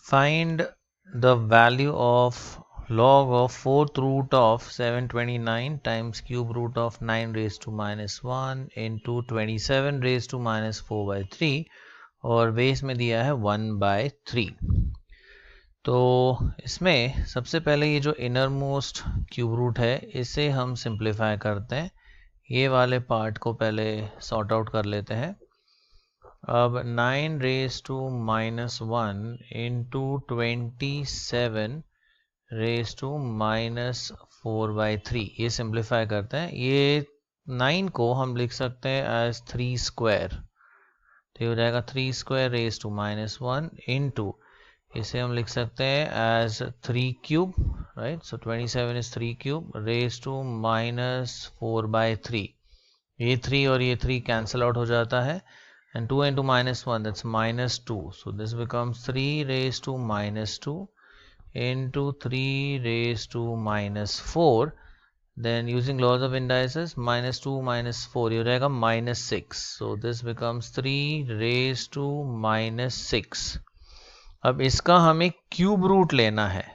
Find the value of log of 4th root of 729 times cube root of 9 raised to minus 1 into 27 raised to minus 4 by 3 और base में दिया है 1/3। तो इसमें सबसे पहले ये जो इनर मोस्ट क्यूब रूट है इसे हम सिंप्लीफाई करते हैं। ये वाले पार्ट को पहले सॉर्ट आउट कर लेते हैं। अब 9 raise to minus 1 into 27 raise to minus 4/3 ये सिंप्लीफाई करते हैं। ये 9 को हम लिख सकते हैं एज 3 स्क्वायर, तो ये हो जाएगा 3 square raise to minus 1 into इसे हम लिख सकते हैं as 3 cube, right. So 27 is 3 cube raise to minus 4/3। ये 3 और ये 3 कैंसिल आउट हो जाता है and 2 into minus 1 that's minus 2, so this becomes 3 raised to minus 2 into 3 raised to minus 4, then using laws of indices minus 2 minus 4 ये हो जाएगा minus 6, so this becomes 3 raised to minus 6। अब इसका हमें cube root लेना है,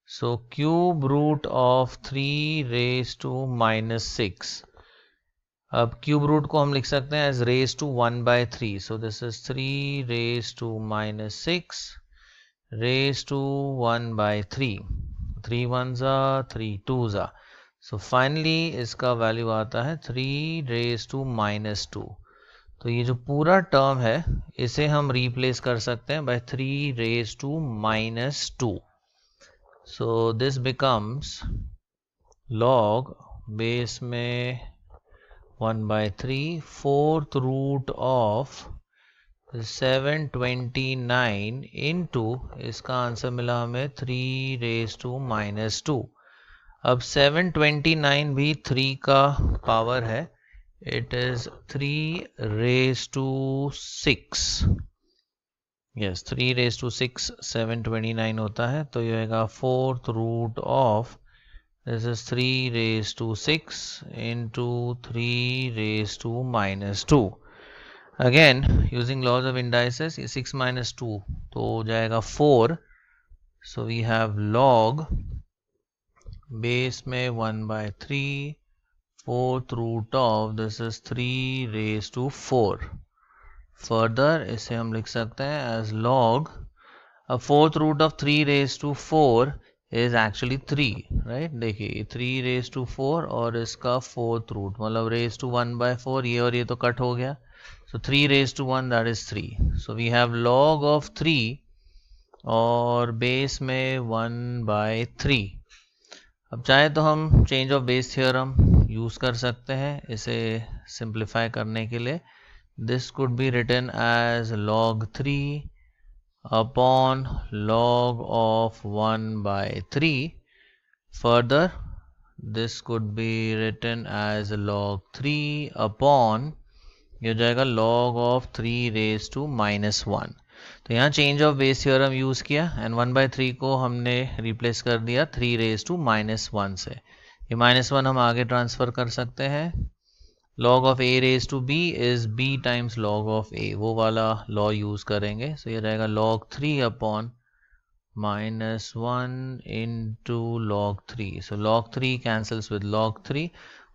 so cube root of 3 raised to minus 6। अब cube root को हम लिख सकते हैं as raise to 1/3, so this is 3 raise to minus 6 raise to 1/3। 3 1s are 3 2s are, so finally इसका वैल्यू आता है 3 रेज टू माइनस 2। तो ये जो पूरा टर्म है इसे हम रिप्लेस कर सकते हैं by 3 raise to minus 2। So this becomes log base में 1/3 4th root of 729 into इसका आंसर मिला हमें 3 raised to minus 2। अब 729 भी 3 का पावर है, it is 3 raised to 6। Yes 3 raised to 6 729 होता है, तो ये होगा 4th root of this is 3 raised to 6 into 3 raised to minus 2। Again using laws of indices, 6 minus 2 तो हो जाएगा 4। So we have log base में 1/3 4th root of this is 3 raised to 4। Further इसे हम लिख सकते हैं as log a 4th root of 3 raised to 4 is actually 3, right। देखिए 3 raised to 4 और इसका 4th root मतलब raised to 1/4, ये और ये तो कट हो गया, so 3 raised to 1 that is 3। so we have log of 3 और बेस में 1/3। अब चाहे तो हम change of base theorem use कर सकते हैं इसे सिंप्लीफाई करने के लिए। This could be written as log 3 upon log of 1/3। Further this could be written as log 3 upon ये हो जाएगा log of 3 raised to minus 1। तो यहाँ change of base theorem use किया एंड 1/3 को हमने रिप्लेस कर दिया 3 raised to minus 1 से। ये -1 हम आगे ट्रांसफर कर सकते हैं। log of a raised to b is b times log of a, वो वाला लॉ यूज करेंगे। सो ये रहेगा log 3 upon -1 into log 3। So log 3 cancels with log 3,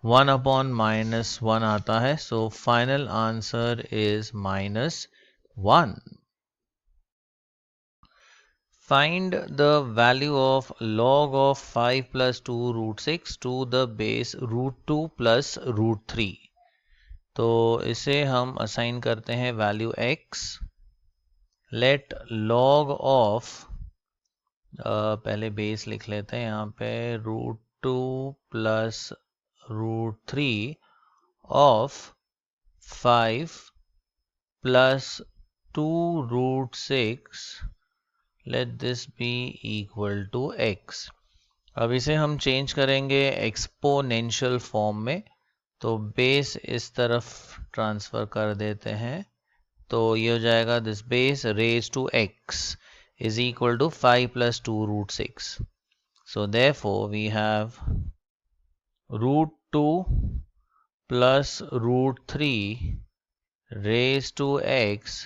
1 upon -1 आता है, so final answer is -1। Find the value of log of 5 plus 2 root 6 to the base root 2 plus root 3। तो इसे हम असाइन करते हैं value x। Let log of पहले base लिख लेते हैं यहाँ पे √2 plus √3 of 5 plus 2 √6 let this be equal to x। अब इसे हम चेंज करेंगे एक्सपोनेंशियल फॉर्म में, तो बेस इस तरफ ट्रांसफर कर देते हैं, तो ये हो जाएगा this base raise to x is equal to 5 plus 2 √6। So therefore we have √2 plus √3 raise to x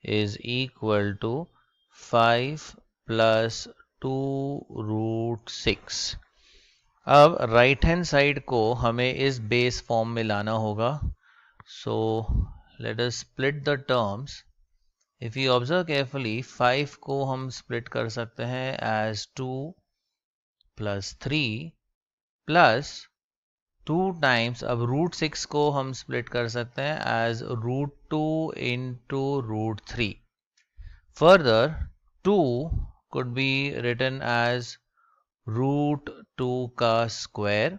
is equal to 5 plus 2√6। अब राइट हैंड साइड को हमें इस बेस फॉर्म में लाना होगा। So let us split the terms. If you observe carefully, 5 को हम split कर सकते हैं एज 2 प्लस 3 प्लस 2 टाइम्स, अब √6 को हम स्प्लिट कर सकते हैं as √2 into √3। Further 2 could be written as √2 का स्क्वायर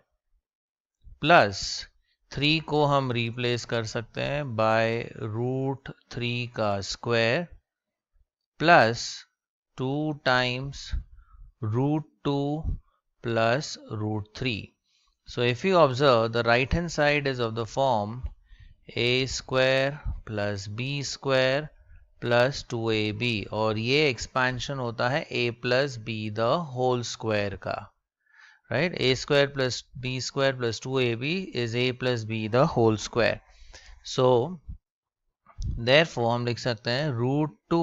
प्लस 3 को हम रिप्लेस कर सकते हैं बाय √3 का square plus 2 times √2 plus √3. So if you observe, the right hand side is of the form a square plus b square plus 2ab, और ये expansion होता है a plus b the whole square का, right? a square plus b square plus 2ab is a plus b the whole square. So therefore हम लिख सकते हैं √2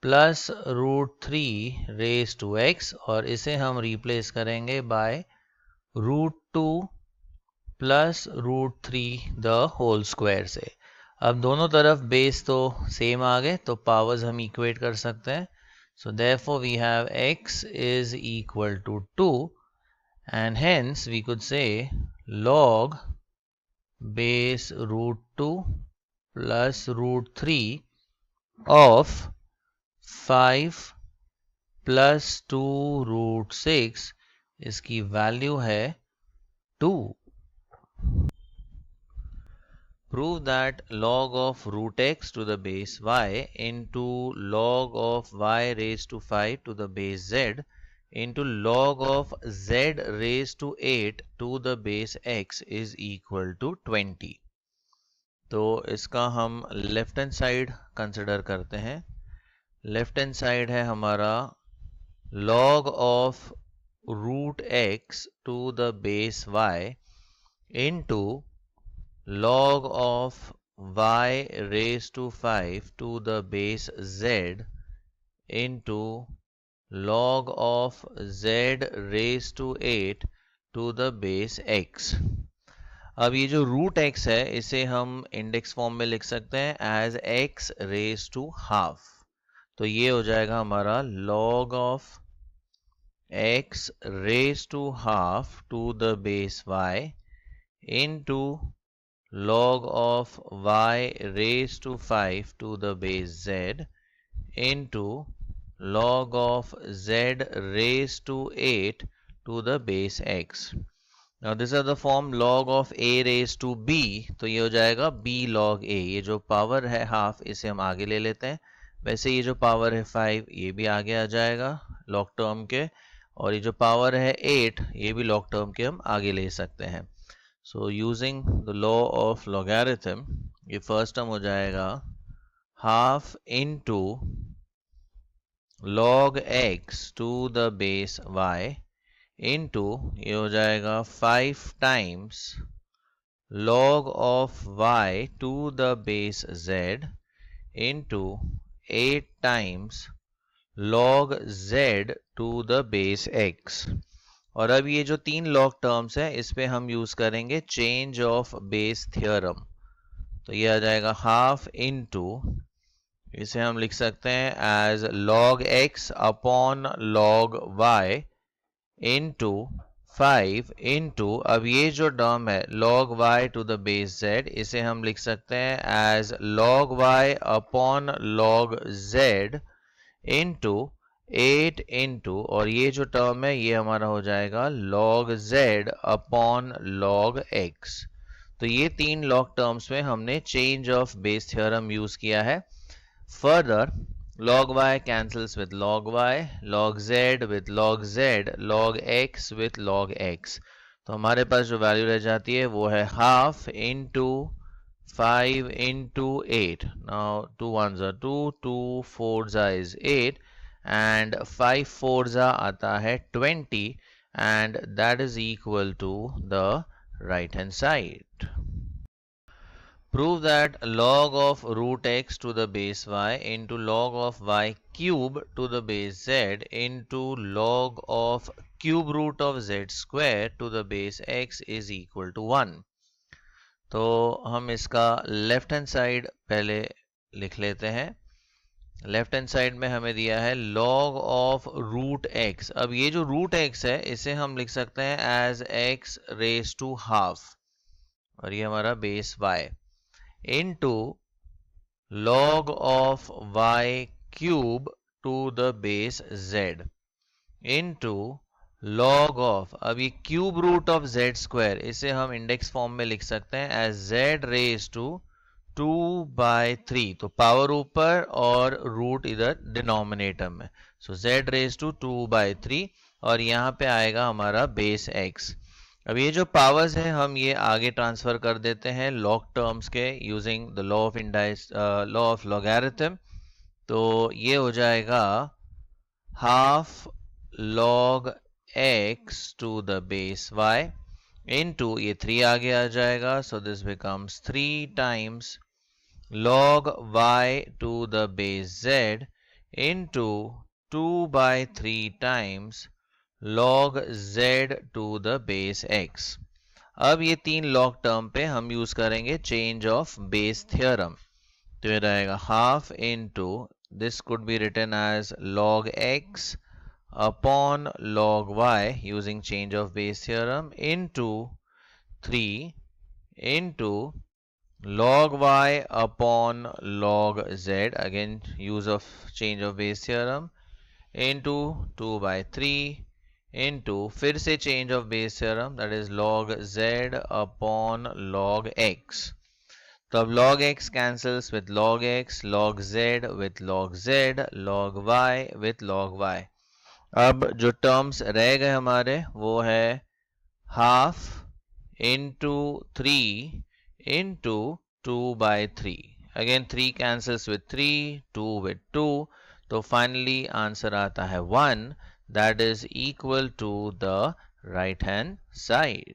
plus √3 raise to x, और इसे हम रिप्लेस करेंगे by √2 plus √3 the whole square से। अब दोनों तरफ बेस तो सेम आ गए, तो पावर्स हम इक्वेट कर सकते हैं। So therefore we have x is equal to 2 and hence we could say log base √2 plus √3 of 5 plus 2√6, इसकी वैल्यू है 2। Prove that log of √x to the base y into log of y raised to 5 to the base z into log of z raised to 8 to the base x is equal to 20। तो इसका हम left hand side consider करते हैं। Left hand side है हमारा log of √x to the base y into log of y raised to 5 to the base z into log of z raised to 8 to the base x। अब ये जो √x है इसे हम index form में लिख सकते हैं as x raised to half। तो ये हो जाएगा हमारा log of x raised to half to the base y into log of y raised to 5 to the base z into log of z raised to 8 to the base x। Now this is the form log of a raised to b, तो ये हो जाएगा b log a। ये जो power है half इसे हम आगे ले लेते हैं। वैसे ये जो पावर है 5 ये भी आगे आ जाएगा लॉग टर्म के, और ये जो पावर है 8 ये भी लॉग टर्म के हम आगे ले सकते हैं। So using the law of logarithm, ये फर्स्ट टर्म हो जाएगा half into log x to the base y into ये हो जाएगा 5 times log of y to the base z into 8 times log z to the base x। और अब ये जो 3 log टर्म्स है इस पे हम यूज करेंगे चेंज ऑफ बेस थ्योरम। तो ये आ जाएगा हाफ इंटू, इसे हम लिख सकते हैं as log x upon log y into 5 into, अब ये जो टर्म है log y to the base z इसे हम लिख सकते हैं as log y upon log z into 8 into, और ये जो टर्म है ये हमारा हो जाएगा log z upon log x। तो ये 3 log टर्म्स में हमने change of base theorem use किया है। Further log y cancels with log y, log z with log z, log x with log x। तो हमारे पास जो वैल्यू रह जाती है वो है half into 5 into 8। Now 2 1s are 2, 2 4s is 8 and 5 4s आता है 20 and that is equal to the right hand side। Prove that log of root x to the base y into log of y cube to the base z into log of cube root of z square to the base x is equal to 1. तो हम इसका left hand side पहले लिख लेते हैं. Left hand side में हमें दिया है log ऑफ रूट x. अब ये जो रूट x है इसे हम लिख सकते हैं as x raise to half, और ये हमारा base y into log of y cube to the base z into log of, अब ये cube root of z square इसे हम इंडेक्स फॉर्म में लिख सकते हैं एज z रेज टू 2/3. तो पावर ऊपर और रूट इधर डिनोमिनेटर में, सो z रेज टू 2/3 और यहाँ पे आएगा हमारा बेस x. अब ये जो पावर्स है हम ये आगे ट्रांसफर कर देते हैं लॉग टर्म्स के using the law of logarithm. तो ये हो जाएगा half log x to the base y into, ये 3 आगे आ जाएगा, so this becomes 3 times log y to the base z into 2/3 times log z to the base x. अब ये 3 log term पे हम यूज करेंगे चेंज ऑफ बेस थ्योरम. तो ये रहेगा half into, this could be written as log x upon log y using change of base theorem into 3 into log y upon log z, again use of change of base theorem, into 2/3 into फिर से change of base theorem, that is log z upon log x. तो अब log x cancels with log x, log z with log z, log y with log y. अब जो terms रह गए हमारे वो है half into 3 into 2/3. Again 3 cancels with 3, 2 with 2, तो फाइनली आंसर आता है 1, that is equal to the right hand side.